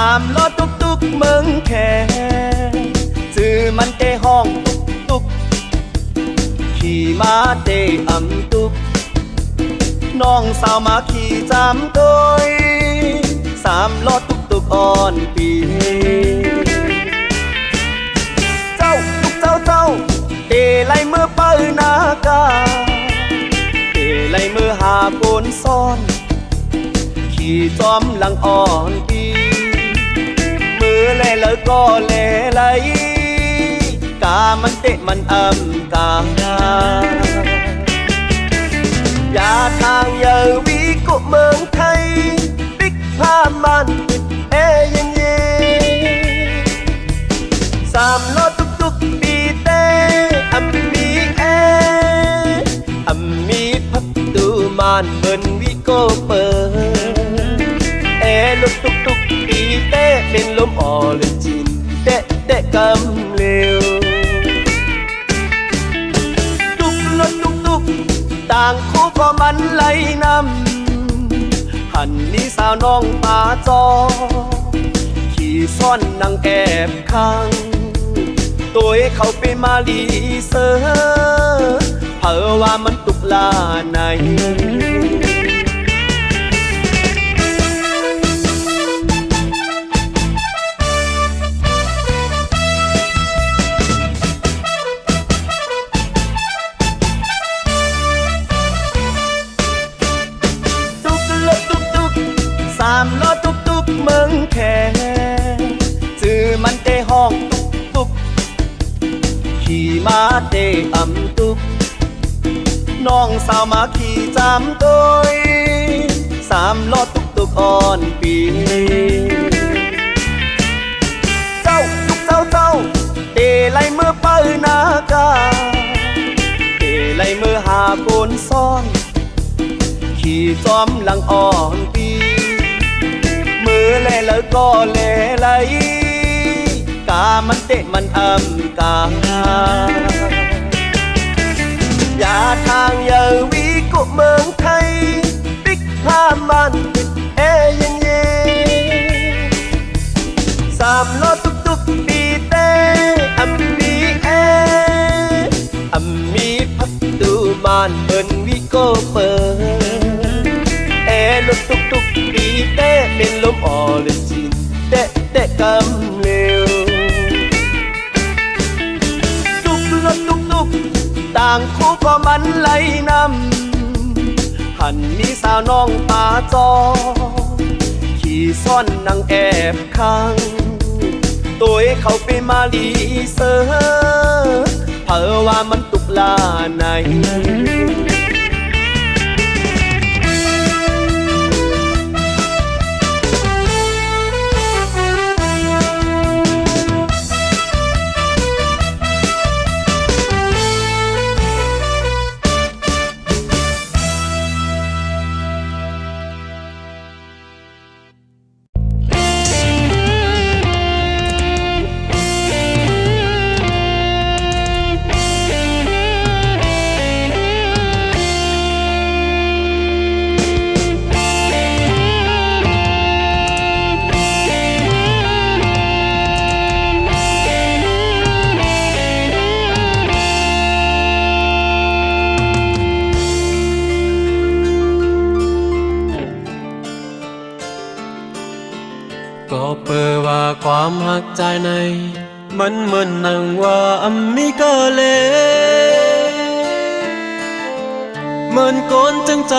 ามรถตุกตุกเมืองแค่ซื้อมันเตห้องตุกตุกขี่มาเตอำตุกน้องสาวมาขี่จำตัวสามรถตุกตุกอ่อนปีเจ้าตุกเจ้าเตไล่มือเปิ้ลนากาเตไล่มือหาปนซ่อนขี่จอมหลังอ่อนปีมือแลแล้วก็แลไหลกามันเตะมันกาอย่าทางอย่าวิกุเมืองไทยบิ๊กผ้ามันปิดยังเย่สามรถตุกตุกปีเต้มีมีพับตูมันเบิ้นวิโกเปิดรถตุกตุกปีเต้เป็นลมอ่อเลยจินเตะกำเร็วตุกรถตุกตุกต่างคู่ก็มันไหลนำหันนี้สาวน้องป่าจอขี่ซ่อนนางแอบข้างตัวเขาไปมาลีเซอเผอว่ามันตุกลาในสามรถตุกตุกเมืองแค่จื้อมันเตห้องตุกตุกขี่มาเตตุกน้องสาวมาขี่จำตัวสามรถตุกตุกอ่อนปีเจ้าตุกเจ้าเตไล่มือเปิ้ลนากาเตไล่มือหาปนซ่อนขี่จอมหลังอ่อนปีมือแลแล้วก็แลไหลกามันเตะมันกาอย่าทางอย่าวิกุเมืองไทยบิ๊กผ้ามันปิดยังเย่สามรถตุกตุกปีเต้มีพับตูมันเบิ้นวิโกเปิดรถตุกตุกปีเต้เป็นลมอ่อเลยจินเตะกำเร็วตุกรถตุกตุกต่างคู่ก็มันไหลนำหันนี้สาวน้องป่าจอขี่ซ่อนนางแอบข้างตัวเขาไปมาลีเซอเผอว่ามันตุกลาในก็เปิดว่าความหักใจในมันเหมือนนังว่ามีก็เลยเหมือนก้นจังใจ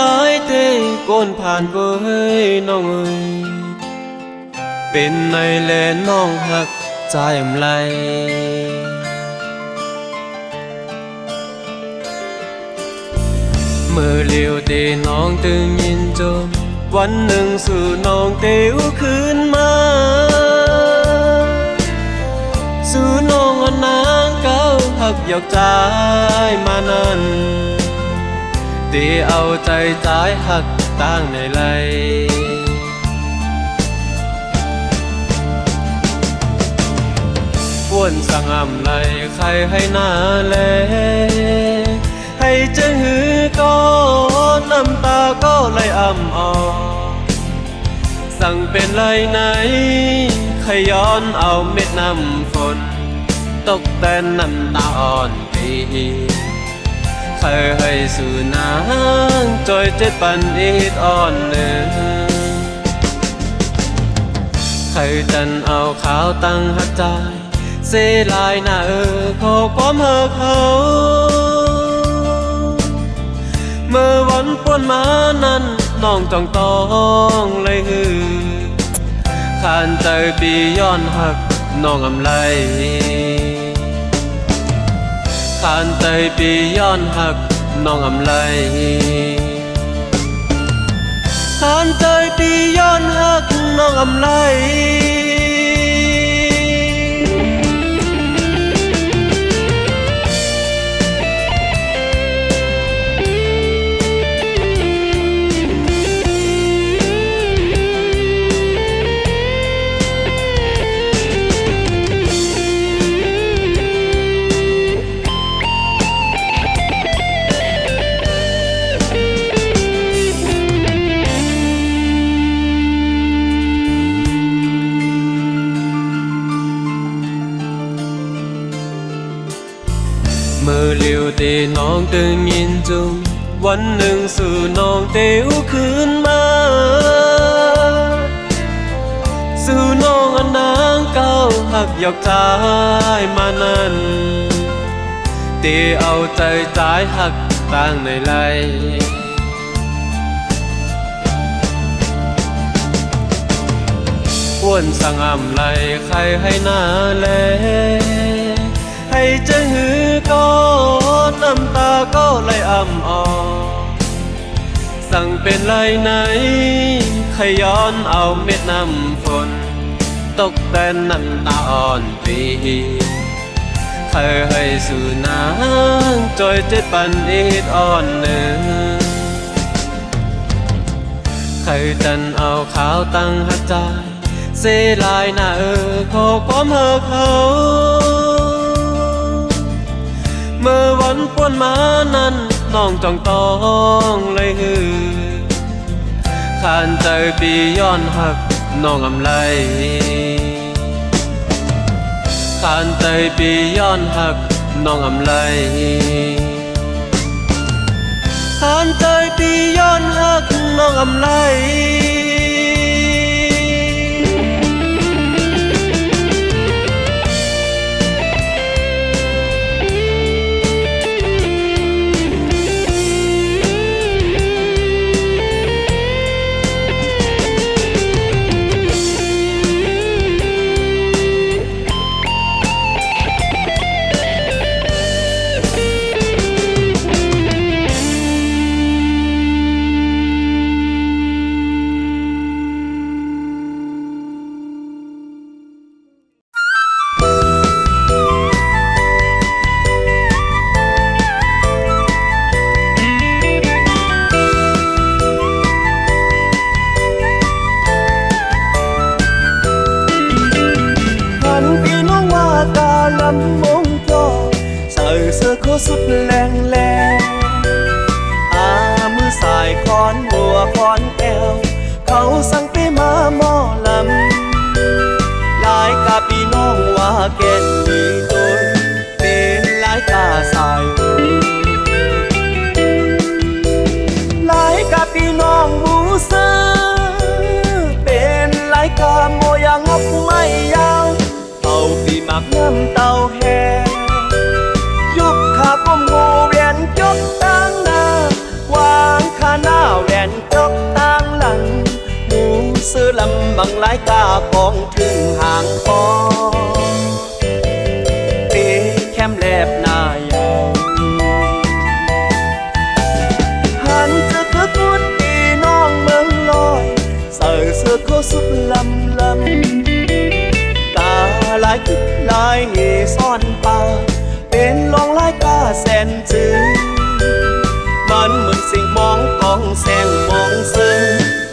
เตะก้นผ่านก็เฮ้ยน้องเอ้ยเป็นในแลน้องหักใจไรเมื่อเลี้ยวเตะน้องตึงยินจมวันหนึ่งสู่น้องเตวคืนมาสู่น้องนางเก้าหักหยอกใจมานั้นเตเอาใจใจหักต่างในไหลวนสั่งอำไหลใครให้หน้าแลให้เจอหือก็น้ำตาก็ไหลอ่ำออกสั่งเป็นไรไหน ขย้อนเอาเม็ดน้ำฝนตกแต่น้ำตาอ่อนปีเคยให้สู่นางจอยเจ็ดปันอีดอ่อนเนื้อเคยจันเอาขาวตั้งหักใจเสลายหน้าขอความเฮอเขาเมื่อวันปวนมานั้นน้องจ้องต้องเลยฮือขานใจปีย้อนหักน้องอำไลขานใจปีย้อนหักน้องอำไลขานใจปีย้อนหักน้องอำไลเมื่อเลี้ยวเตน้องตื่นยินจุงวันหนึ่งสู่น้องเตวคืนมาสู่น้องอันนางเก้าหักยอกใจมานั้นเตเอาใจใจหักต่างในไหลอ้วนสั่งอำไลใครให้หน้าแลให้จะหือก็น้ำตาก็ไหลอ่ำออสั่งเป็นไรไหนขย้อนเอาเม็ดน้ำฝนตกแต่น้ำตาอ่อนปีเคยให้สู่นางจอยเจ็ดปันอีดอ่อนเนื้อเคยจันเอาขาวตั้งหักใจเสลายหน้าขอความเฮอเขาเมื่อวันปวนมานั้นน้องจ้องต้องเลยฮือขานใจปีย้อนหักน้องอำไลขานใจปีย้อนหักน้องอำไลขานใจปีย้อนหักน้องอำไลสุดแรงแรงมือสายคอนบัวคอนแก้วเขาสั่งไปมาหม้อลำหลายกาพี่น้องว่าแก่นมีโดยเป็นหลายกาสายหลายกาพี่น้องบูเซอเป็นหลายกาโมยางบไม่ยาวเต่าปีหมักน้ำเต่าแห้ข้าก้มงูเวียนจกตั้งหน้าวางข้าหน้าแหวนจกตั้งหลังหมูซื้อลำบังหลายกากองถึงห่างคอปีแคมแลบหน้ายาวหันจะคือกุดปีน้องเมืองลอยใส่เสื้อโคสุดลำตาลายกุดลายเหซ่อนป่าเป็นลองลายกาแสนจืดมันเหมือนสิ่งมองกองแสงมองซึ้ง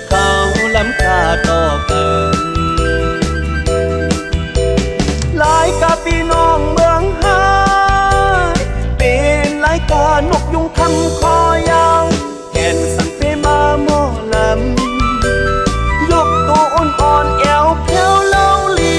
เขาล้ำค่าต่อเกินหลายกาพี่น้องเมืองหาเป็นหลายกานกยุงคำคอยาวแก่นสั่งไปมาหม้อลำยกตัวอ่อนๆแอวแถวเล่าลี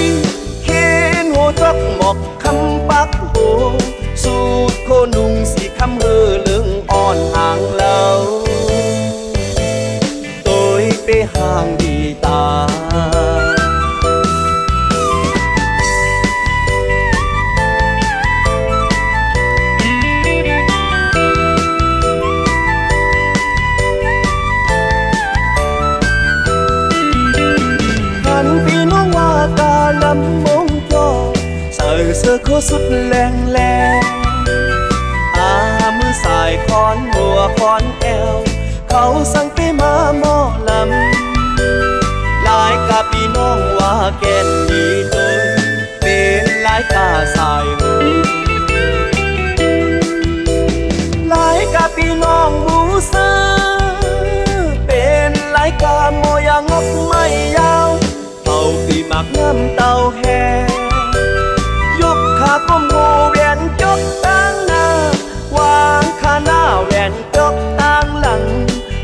ำมงจอใส่เสื้อโคสุดแรงแรงมือสายคอนหัวคอนแอวเขาสั่งไปมาหมอลำหลายกะพี่น้องว่าแก่นดีเลยเป็นหลายกาสายหูหลายกะพี่น้องบูซาเป็นหลายกาโมยางกไม่ยาวเต่าปีหมักน้ำเต่าแห่ยกขาก้มหูเวียนจกตั้งหน้าวางขาหน้าแหวนจกตั้งหลัง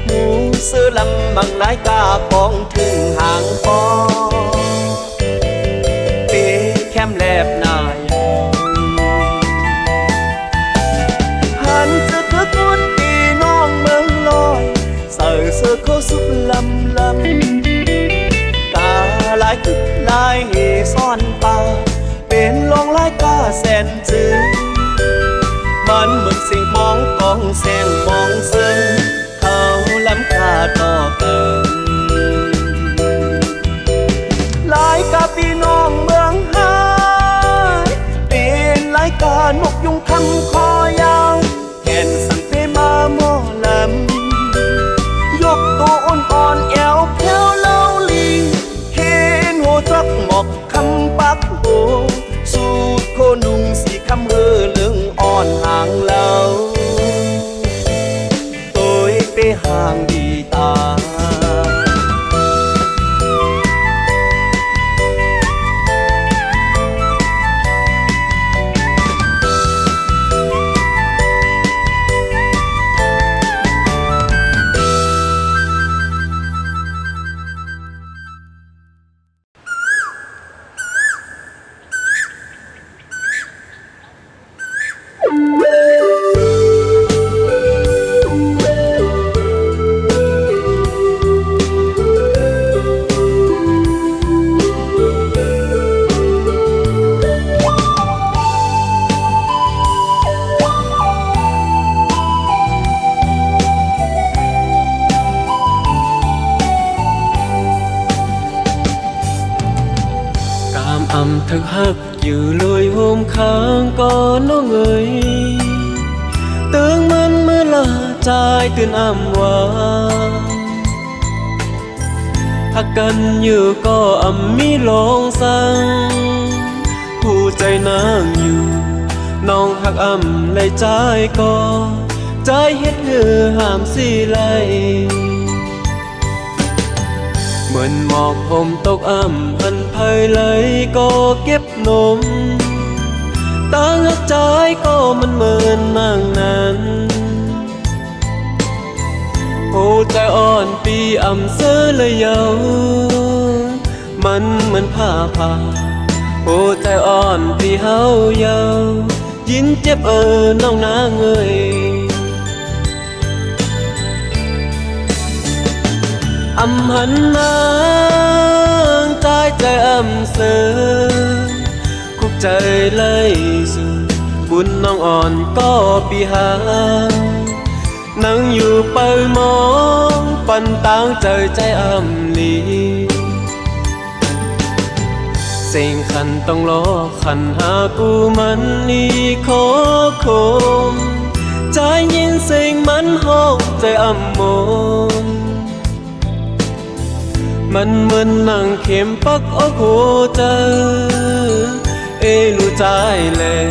หมูซื้อลำบังหลายกาปองถึงหางปอเปแคมแลบนายหันจะเธอกุดปีน้องเมืองลอยใส่เสื้อโคสุดลำลำตาลายตึกลายเหซ่อนป่าเป็นลองลายกาแสนจืดมันเหมือนสิ่งมองกองแสงมองซึ้งเขาล้ำค่าต่อกันหลายกาพี่น้องเมืองหายเป็นหลายกานกยุงคำคอยาวแก่นสั่งไปมาหมอลำยกตัวอ่อนๆแอวแผ่วเล่าลีเห็นหัวจักหมอกคำปักโบสูดโคนุ่งสีคำเฮอเลืองอ่อนห่างเล่าตัวไปห่างดีตาthực hắc dù lùi hôm kháng có nó người tương man mưa là trai tuyên âm hoa hắc cần như có ấm mi long sangผู้ใจนางอยู่น้องหักอำเลยใจก็ใจเฮ็ดเหือห้ามสิไหลเหมือนหมอกผมตกอ่ำพันเพยเลยก็เก็บนมตั้งหักใจก็มันเหมือนนางนั้นผู้ใจอ่อนปีอ่ำเสื้อเลยเยามันเหมือนผ้าผู้ใจอ่อนปีเฮาเยายินเจ็บน้องนางเอ้ยอำหันนางใจใจอำเสือคุกใจเลยสุดบุญน้องอ่อนก็ปีหานั่งอยู่เปิดมองปันตางใจใจอำลีสิ่งขันต้องรอขันหากูมันนี่ขอคมใจยินสิ่งมันห้องใจอำมนมันเหมือนนั่งเข็มปักอกหัวใจรู้ใจเลย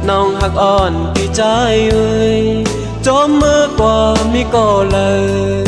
น้องหักอ่อนที่ใจเอ้ยจอมเมื่อกว่ามีก็เลย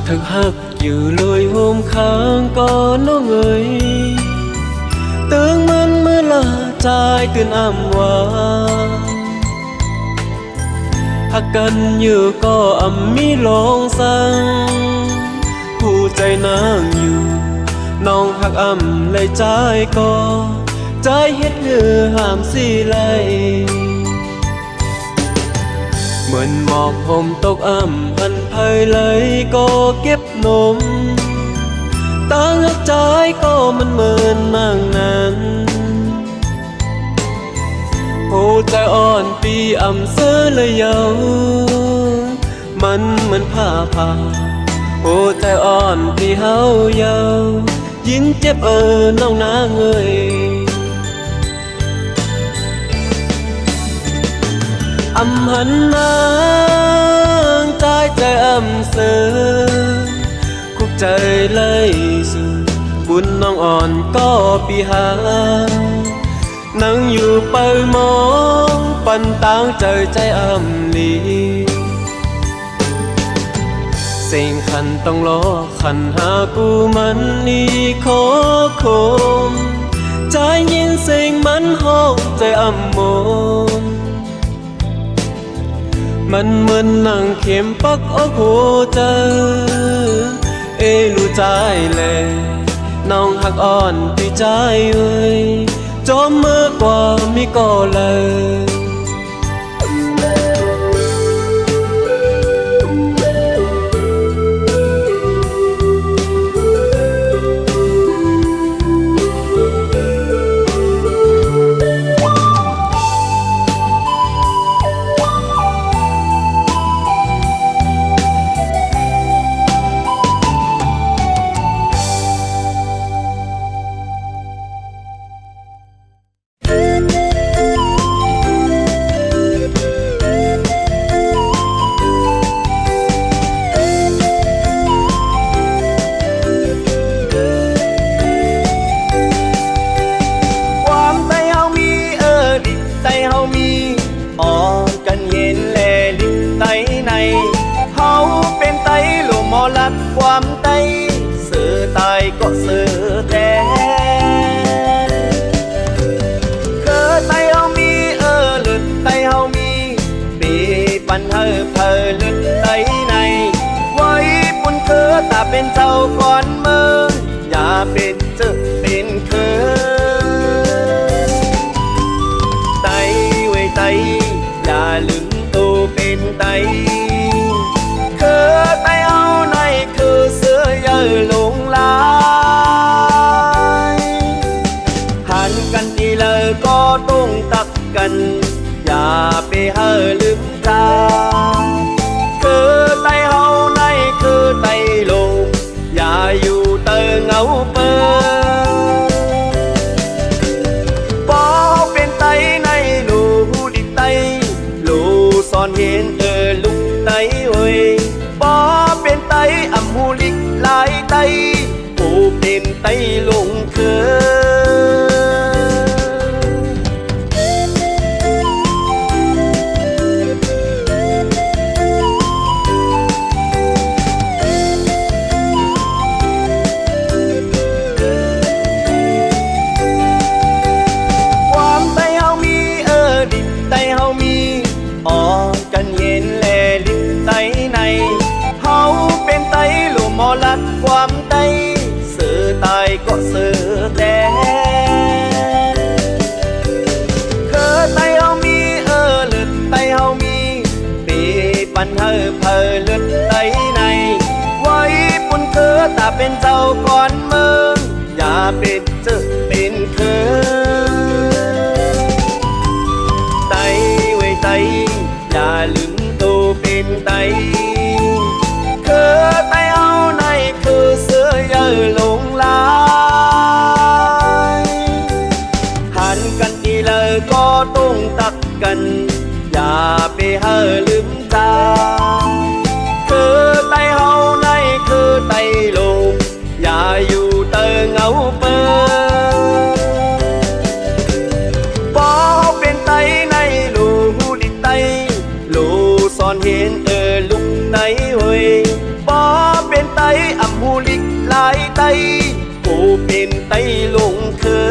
thực hắc dù lùi hôm kháng có nó người tương man mưa là trai tuyên âm hoa hắc cần như có ấm mi long sangผู้ใจนางอยู่น้องหักอำเลยใจก็ใจเฮ็ดเหือห้ามสิไหล เหมือนหมอกผมตกอ่ำพันเพยเลยก็เก็บนมตั้งหักใจก็มันเหมือนนางนั้นหัวใจอ่อนปีอ่ำเสือเลยเยามันเหมือนผ้าหัวใจอ่อนปีเฮาเยายินเจ็บน้องนางเอ้ยอำหันนางใจใจอำเสือคุกใจเลยสุดบุญน้องอ่อนก็ปีหานั่งอยู่เปิดมองปันตางใจใจอำลีสิ่งขันต้องรอขันหากูมันนี่ขอคมใจยินเสียงมันห้องใจอำมนมันเหมือนนั่งเข็มปักอกหัวใจรู้ใจเลยน้องหักอ่อนที่ใจเอ้ยจอมเมื่อกว่ามีก็เลยความไตเสือตายก็เสือแทนคือไตเฮามีลึกไตเฮามีปีปันเพอลึกไตในไว้ปุ่นคือตาเป็นเจ้าก่อนเมืองอย่าเป็นเจ้าเป็นคือไตไว้ไตอย่าลืมตัวเป็นไตคือไตเฮาในคือเสือเยอะลงลายหันกันทีเลยก็ต้องตักกันอย่าไปลืมตาคือไตเฮาในคือไตลงอย่าอยู่เตอเงาเปิดพอเป็นไตในลูดิไตลูซ่อนเห็นลุกไตเว้ยพอเป็นไตอำหูลิกหลายไตผู้เป็นไตลงคือความไตเฮามีดิบไตเฮามีอ่อนกันเย็นแลลิบไตในเฮาเป็นไตหลุมมอลัดความไตเสือตายก็เสือแทนคือไตเฮามีเลือดไตเฮามีปีปันเพอเลือดไตในไว้ปุ่นคือตาเป็นเจ้าก่อนเมืองอย่าเป็นเจ้าเป็นคือไตไว้ไตอย่าลืมตัวเป็นไตคือไตเฮาในคือเสือเยอะลงลายหันกันทีเลยก็ต้องตักกันอย่าไปลืมตาคือไตเฮาในคือไตลงอย่าอยู่เตอเงาเปิดพอเป็นไตในลูดิไตลูซ่อนเห็นลุกไตเว้ยพอเป็นไตอำหูลิกหลายไตผู้เป็นไตลงคือ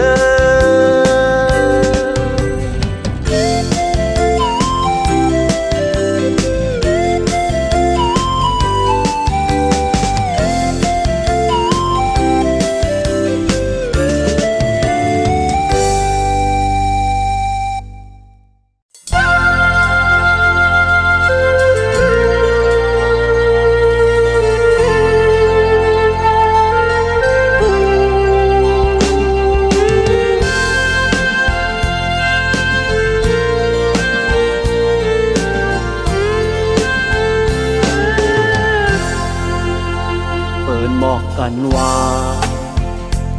บอกกันว่า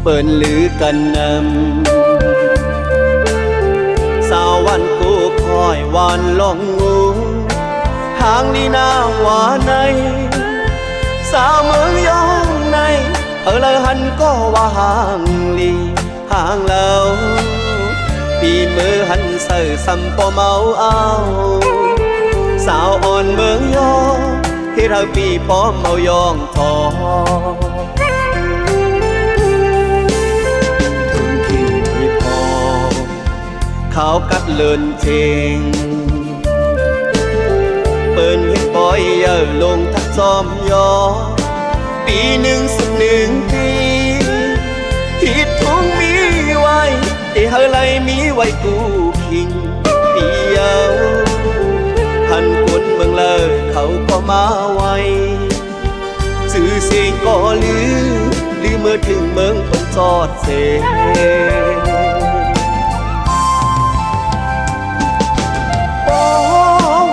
เปิ้นลือกันนำสาววันกูคอยวันลองงูทางนี้นาว่าในสาวเมืองยองในเลยหันก็ว่าห่างลีห่างแล้วปีมือหันเสื่อซ้ำปอเมาเอาสาวอ่อนเมืองยองที่เราปีปอเมายองทอถึงที่ไม่พอเขากัดเลินเจงเปิ้นให้ปล่อยเยอะลงทักจอมยอปีหนึ่งสักหนึ่งปีที่ทุ่งมีไว้ที่เฮไลมีไว้กูคิงปีเยาหันคนเมืองเลยเขาก็มาไว้สื่อเสียงก็ลือเมื่อถึงเมืองคนจอดเส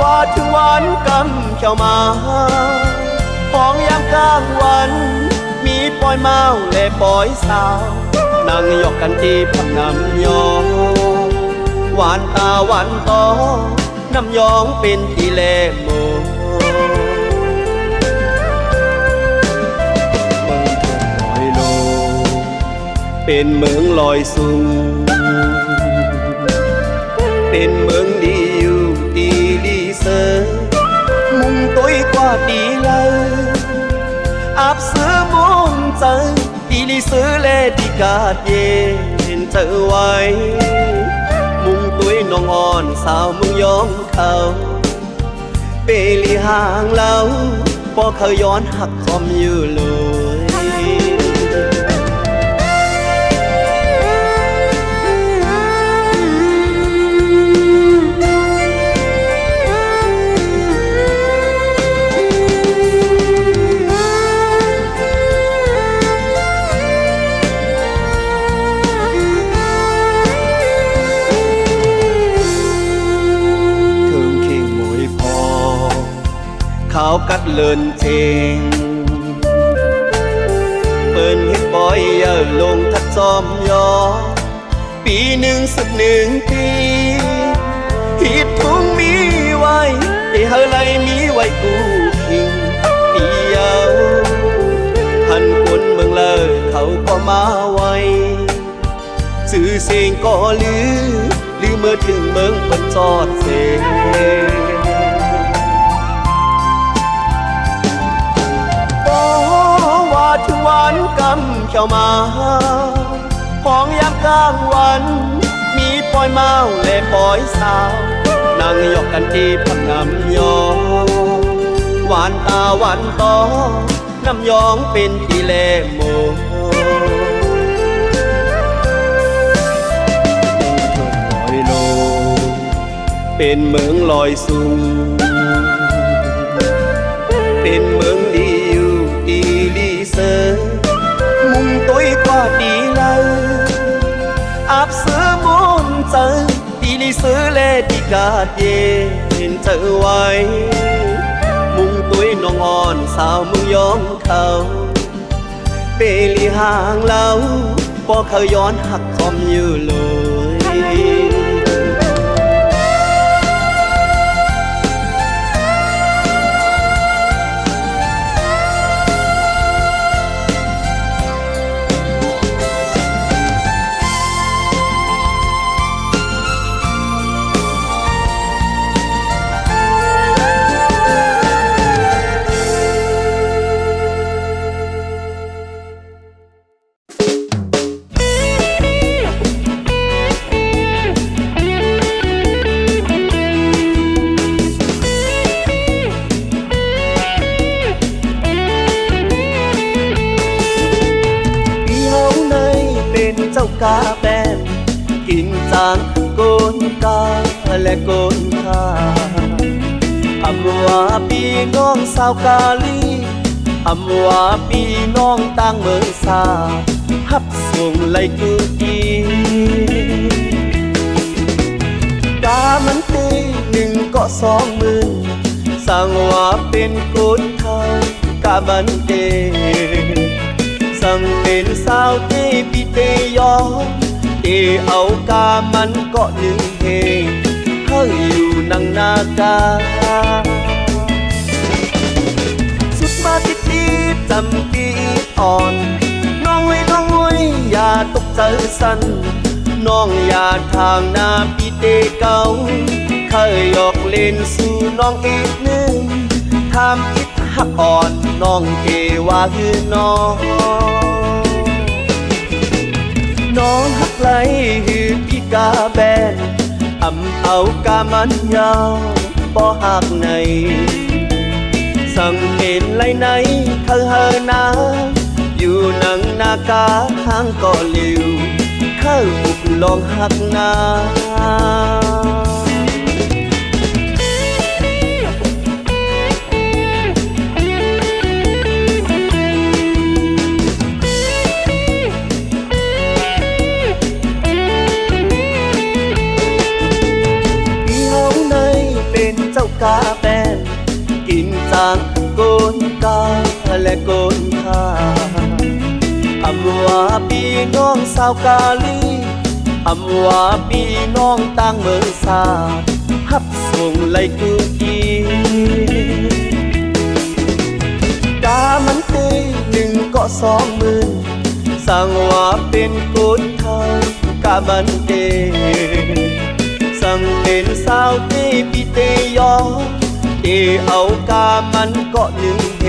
ว่าถึงวันกำเข้ามาของยามกลางวันมีปอยเมาและปอยสาวนั่งยอกกันที่พักน้ำยองหวานตาหวานตอน้ำยองเป็นที่แลโมเมืองเมืองลอยสูงเป็นเมืองดีอยู่ดีลีเซอร์มุงตุ้ยกว่าดีเลยอาบเสือมองเจอดีลีเซอร์เลดีกาดเย็นเธอไว้มุงตุ้ยน้องอ่อนสาวเมืองยองเขาเปลีห่างเราพอเขาย้อนหักคอมอยู่เลยเขากัดเลินเจงเปิ้นเห็นปอยเยอะลงทักจอมยอปีหนึ่งสักหนึ่งปีที่ทุ่งมีไว้ที่เฮไลมีไว้กูคิงปีเยาหันคนเมืองเลยเขาก็มาไว้สื่อเสียงก็ลือเมื่อถึงเมืองคนจอดเสว่าถึงวันกำเข้ามาของยามกลางวันมีปอยเมาและปอยสาวนั่งยอกกันที่พักน้ำยองหวานตาหวานตอน้ำยองเป็นที่แลโมลอยโลเป็นเมืองลอยสูงเป็นเมืองดีอยู่ดีลีเซอร์มุงตุ้ยกว่าดีเลยอาบเสือมนเจอดีลีเซอร์และดีกาดเย็นเธอไว้มุงตุ้ยน้องอ่อนสาวเมืองยองเขาเปลีห่างเราพอเขาย้อนหักคอมอยู่เลยเจ้ากาแฟกินจางโกนกาและโกนทาอำว่าพี่น้องสาวกาลีอำว่าพี่น้องต่างเมืองสาฮับส่งไลกูอีกามันตีหนึ่งก็20,000สั่งว่าเป็นกุดเท่ากามันเด สั่งเป็นสาวที่ปีเตยอเอเอากามันก็หนึ่งเฮเฮ้ยอยู่นังนากาสุดมาติดตีจำปีอ่อนน้องไว้น้องไว้อย่าตกใจสั่นน้องอย่าทางหน้าปีเตเก่าเคยหยอกเล่นสู่น้องอีกหนึ่งทำอิดหักอ่อนน้องเกว่าคือน้องน้องหักไหลหือพี่กาแบนอำเอากามันยาวบ่หักในสั่งเห็นไหลไหนเธอเฮนาอยู่นังนากาทางก่อลิวเข้าบุกลองหักนาเจ้ากาแฟกินจากโกนกาและโกนทาอำว่าพี่น้องสาวกาลีอำว่าพี่น้องต่างเมืองสาฮับส่งไลกูอีกามันตีหนึ่งก็20,000สั่งว่าเป็นกุดเทากามันเดสั่งเป็นสาวที่ปีเตยอเอเอากามันก็หนึ่งเฮ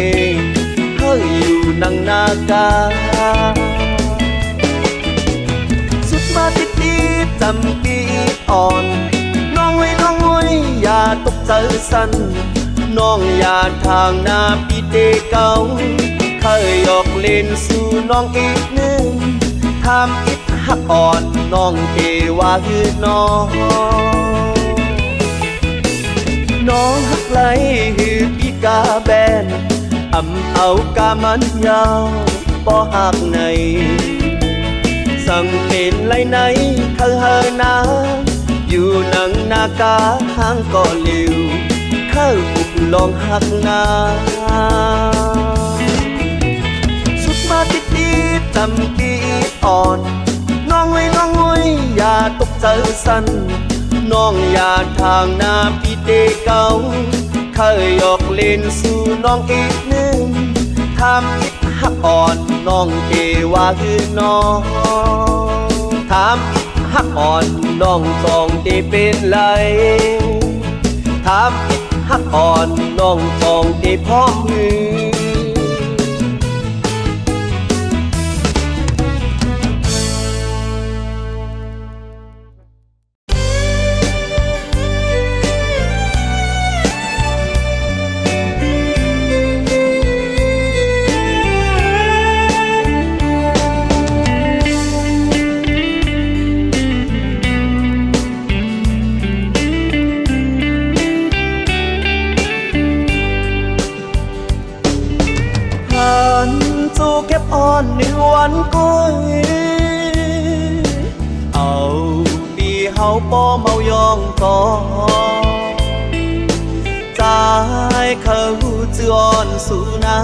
เฮ้ยอยู่นังนากาสุดมาติดตีจำปีอ่อนน้องไว้น้องไว้อย่าตกใจสั่นน้องอย่าทางหน้าปีเตเก่าเคยหยอกเล่นสู่น้องอีกหนึ่งทำอิดหักอ่อนน้องเกว่าคือน้องน้องหักไหลหือพี่กาแบนอำเอากามันยาวบ่หักในสั่งเป็นไหลไหนเธอเฮนาอยู่นังนากาทางก่อลิวเข้าบุกลองหักนาสุดมาติดตีจำปีอ่อนน้องไว้น้องไว้อย่าตกใจสั่นน้องอย่าทางหน้าพี่เตเก่าเคยหยอกเล่นสู่น้องอีกหนึ่งทำอิดหักอ่อนน้องเกว่าคือน้องทำอิดหักอ่อนน้องจองเตเป็นไรทำอิดหักอ่อนน้องจองเตพร้อมมือเก็บอ่อนในวันก้อยเอาปีเฮาป้อเมายองต่อจ่ายเขาจืออ่อนสู่นา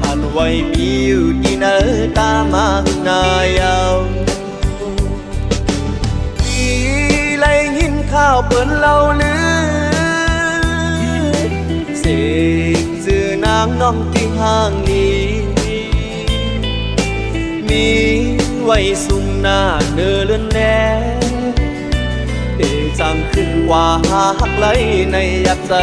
หันไว้มีอยู่ที่เนอตามากนายเอาปีไรยินข้าวเปิ้นเล่าลือเสกจือนางน้องที่ห่างนี้มีไว้สุ่มหน้าเนื้อเลือนแน่เดจังขึ้นว่าหักไหลในยักษ์ใจ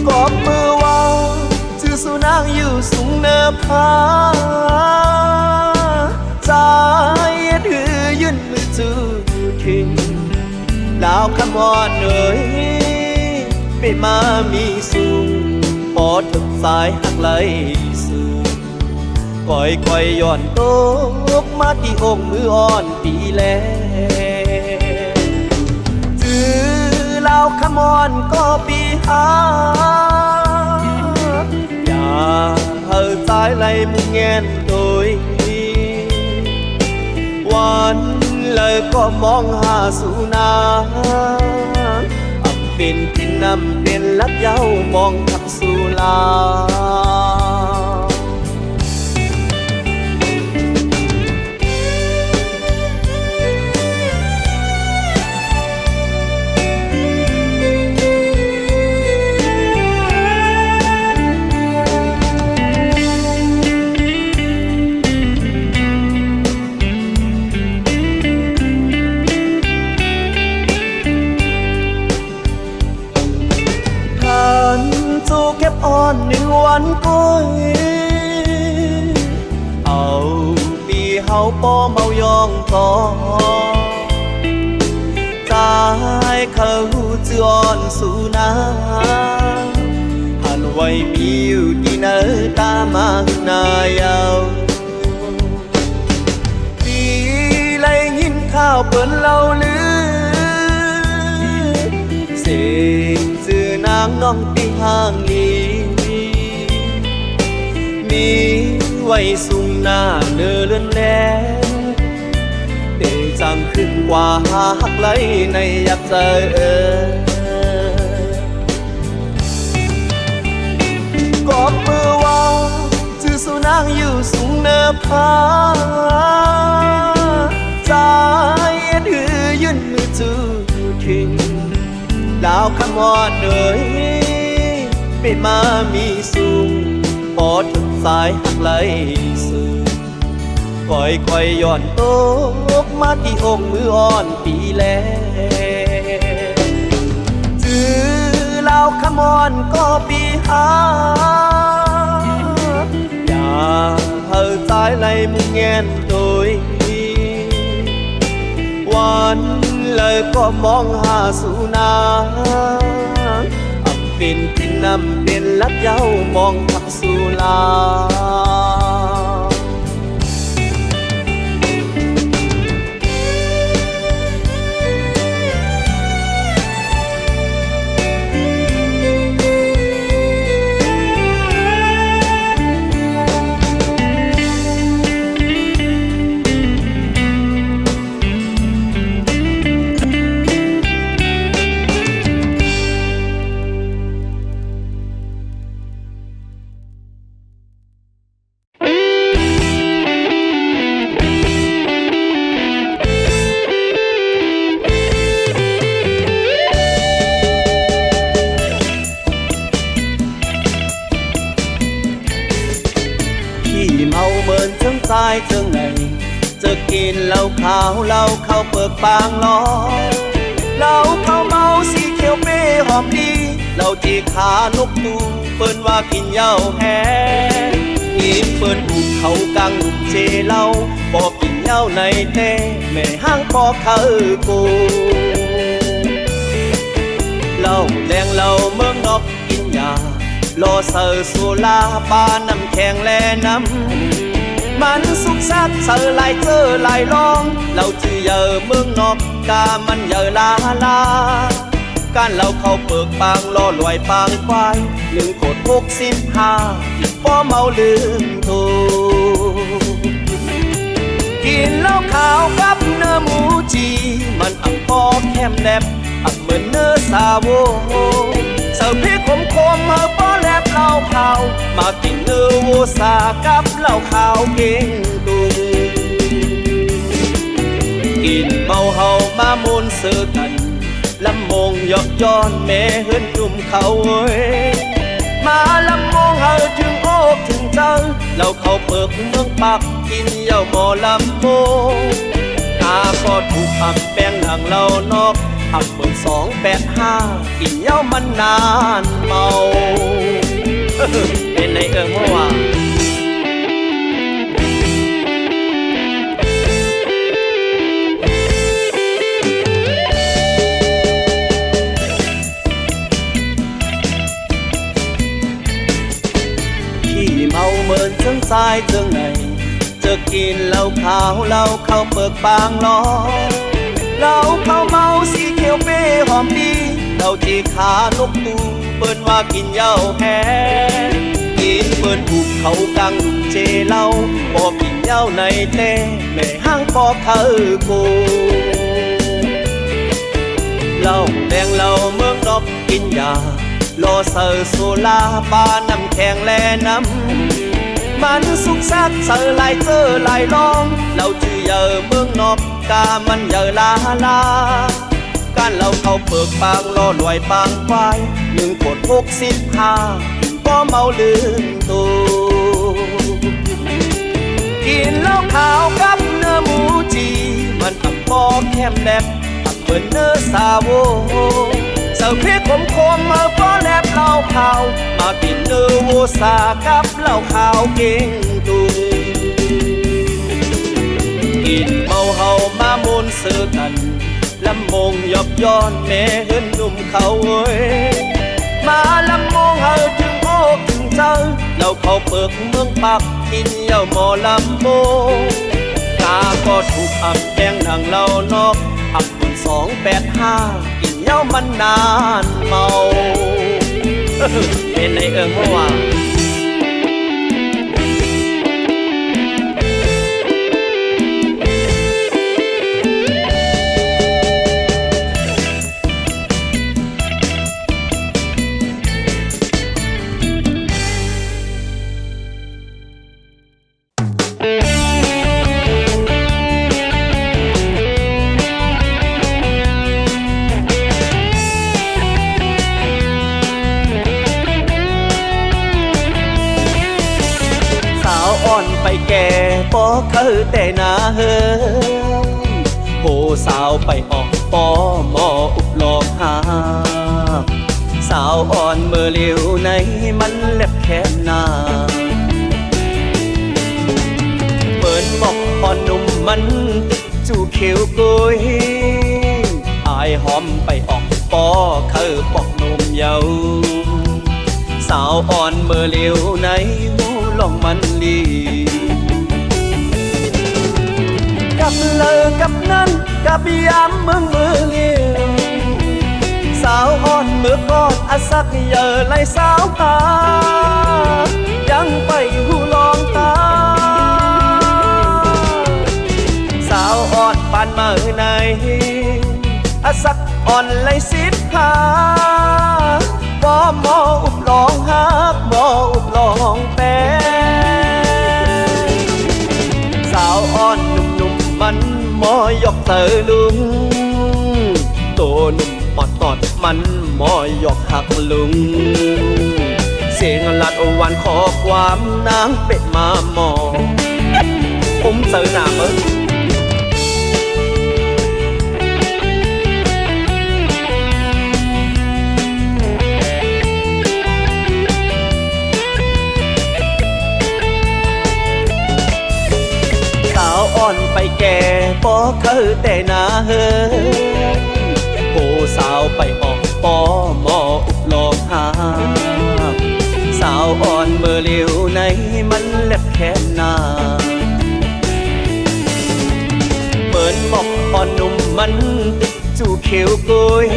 กอบมือว่าชื่อสุนางอยู่สูงเนิบผาใจถือยื่นมือจูทิ้งดาวคำวอนเอ่ยเป็นมามีสูงปอดถึงสายหักไหลสู่ก่อยย้อนตกมาที่อกมืออ่อนปีแลจื้อลาวคำวอนก็ปีหาอย่าเฮาสายไหลมุงแงนโดยวันเลยก็มองหาสู่นาอำ เป็นกินน้ำเป็นลักเย้ามองทักสุลาเก็บอ่อนหนึ่งวันก้อยเอาปีเฮาป้อเมายองต่อตายเขาจืออ่อนสู่นาหันไว้มีอยู่ดีเนอตามาหน้ายาวปีไรยินข้าวเปิ้นเล่าลือเสียงจือนางน้องปีห่างนี้มีไว้สุ่มหน้าเนื้อเลื่อนแลเต่จังขึ้นกว่าหักไหลในอยากใจกอบมือว่าจือสุนางอยู่สูงเนื้อผาใจเอ็นหือยื่นมือจูทิ้งดาวคำวอดเอ่ยเป็นมามีสูงปอดสายหักไหลสื่อค่อยย้อนตกมาที่อกมืออ่อนปีแลจื้อลาวขมอนก็ปีหาอย่าเพ้อใจไหลมุงแงนโดยวันเลยก็มองหาสู่นาเป็นกินน้ำเป็นลักเย้ามองทักสุลาตายเจอไงจะกินเหล้าขาวเหล้าเข้าเปิดปางล้อเหล้าเข้าเมาสีเขียวเป้หอมดีเหล้าจีขานกตูเปิ้นว่ากินเหย้าแห้กินเปิ้นบุกเขากังเจเหล้าบ่กินเหย้าในเต้แม่ห้างปอเขากูเหล้าแดงเหล้าเมืองนอกกินยาโลเซอร์สุลาปาน้ำแข็งแลน้ำมันสุกซักเสือลายเจอลายลองเราจือเยอเมืองนอกกามันเยอลาการเราเข้าเปิกปางล่อลอยปางควาย1 ขวด65อีกป้อเมาลืมถูกินเหล้าขาวกับเนื้อหมูจีมันอังพอแคมแนบอักเหมือนเนื้อซาโวเสิร์ฟพริกขมเฮอป้อแลบเหล้าขาวมากินเนื้อวัวสากับเหล้าขาวเก่งตุงกินเมาเฮามามูนเสือกันลำมงยอกย้อนแม่เฮิรนจุ่มเขาเว้ยมาลำมงเฮาถึงอกถึงเจ้าเราเข้าเปิกเมืองปักกินเหย้าหมอลำโมอาก็ถูกอับแป้งหลังเรานอกอับเปิด285กินเหย้ามันนานเมาเป็นไงเมื่อวานเมาเมินจังสายจังไหนจะกินเหล้าขาวเหล้าเข้าเปิกปางล้อเหล้าเข้าเมาสีเขียวเป้หอมดีเหล้าที่ขานกตูเปิ้นว่ากินเหย้าแห้กินเปิ้นบุกเขากังเจเหล้าบ่กินเหย้าในเต้แม่ห้างปอเขาโกเหล้าแดงเหล้าเมืองนอก กินยารอเซอร์โซลาปาน้ำแข็งแลน้ำมันสุกซักเซอร์ลายเจอลายลองเราจือเยอเมืองนอกกามันเยอลาลาการเราเข้าเปิกปางรอรวยปางควาย1.65ก็เมาลืมตัวกินเหล้าขาวกับเนื้อหมูจีมันตับพอแคมแลบตับเหมือนเนื้อซาโวเสิร์ฟพริกขมๆมาก็แลบเหล้าขาวมากินเนื้อโวซากับเหล้าขาวเก่งตุงกินเมาเฮามามูนซื้อกันลำมงยอบย้อนแม่เฮินหนุ่มเขาเว้ยมาลำมงเฮาถึงโอกถึงเจอเราเข้าเปิกเมืองปักกินเหย้าหมอลำโมตาก็ถูกอับแดงหนังเรานอกอับคน285กินเหย้ามันนานเมาเป็นในเมื่อวานไปแก่ปอเคยแต่นาเฮิงโหสาวไปออกปอหมออุบหลอกหาสาวอ่อนเมื่อเลี้ยวในมันเล็บแคบหน้าเปิดบอกอ่อนนุ่มมันติดจูเขียวกุยอายหอมไปออกปอเคยปอกนุ่มเยาสาวอ่อนเมื่อเลี้ยวในหูลองมันลีกับเลอกับนั่นกับยามเมืองมือเลี้ยวสาวอ่อนเมื่อกอดอาสักเยอะไหลสาวตายังไปหูลองตาสาวอ่อนปานมาในอาสักอ่อนไหล10 บ่หมออุบลองฮักบ่อุบลองแปสาวอ่อนหนุ่มๆมันหมอยกเตอลุงโตหนุ่มปอดตอดมันหมอยกหักลุงเสียงลัดวันขอความนางเป็ดมาหมอผมเจอหน้ามึงอ่อนไปแก่ปอเคยแต่นาเฮิงโหสาวไปออกปอหมออุบหลอกหาสาวอ่อนเมื่อเลี้ยวในมันเล็บแคบหน้าเปิดบอกอ่อนนุ่มมันติดจูเขียวกุย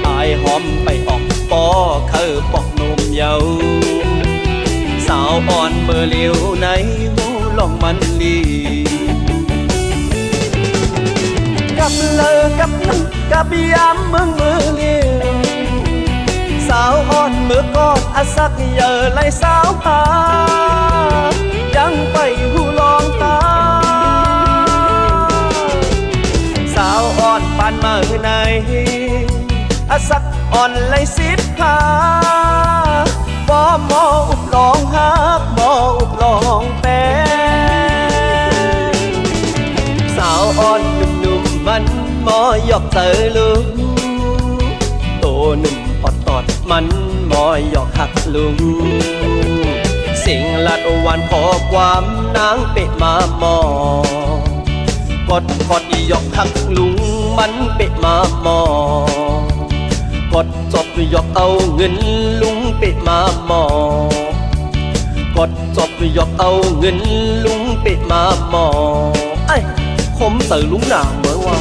อายหอมไปออกปอเคยปอกนุ่มเยาสาวอ่อนเมื่อเลี้ยวในหูลองมันลีกับเลอกับนั่นกับยามเมืองมือเลี้ยวสาวอ่อนเมื่อกอดอาสักเยอะไหลสาวตายังไปหูลองตาสาวอ่อนปานมาในอาสักอ่อนไหล10 บ่หมออุบลองฮักบ่อุบลองแปสาวอ่อนหนุ่มๆมันหมอยอกเตอลุงโตหนุ่มปอดตอดมันหมอยอกหักลุงเสียงลัดวันขอความนางเป็ดมาหมอกอดยอกหักลุงมันเป็ดมาหมอกดจบยอกเอาเงินลุงเป็ดมาหมอกดจบยอกเอาเงินลุงเป็ดมาหมอไอ้คมเตอลุงหนาเหมือนว่า